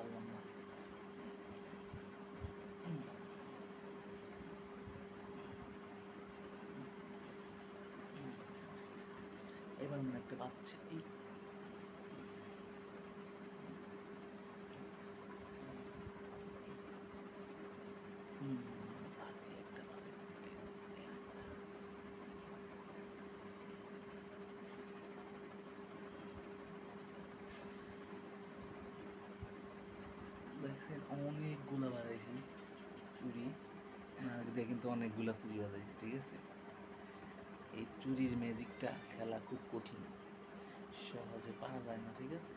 পারলাম না। এবার মনে একটা পাচ্ছে, এই পাচ্ছি একটা দেখছেন অনেকগুলা বাজাইছি চুরি, না দিয়ে কিন্তু অনেকগুলা চুরি বাজাইছি। ঠিক আছে, এই চুরির ম্যাজিকটা খেলা খুব কঠিন, সহজে পারা যায় না। ঠিক আছে।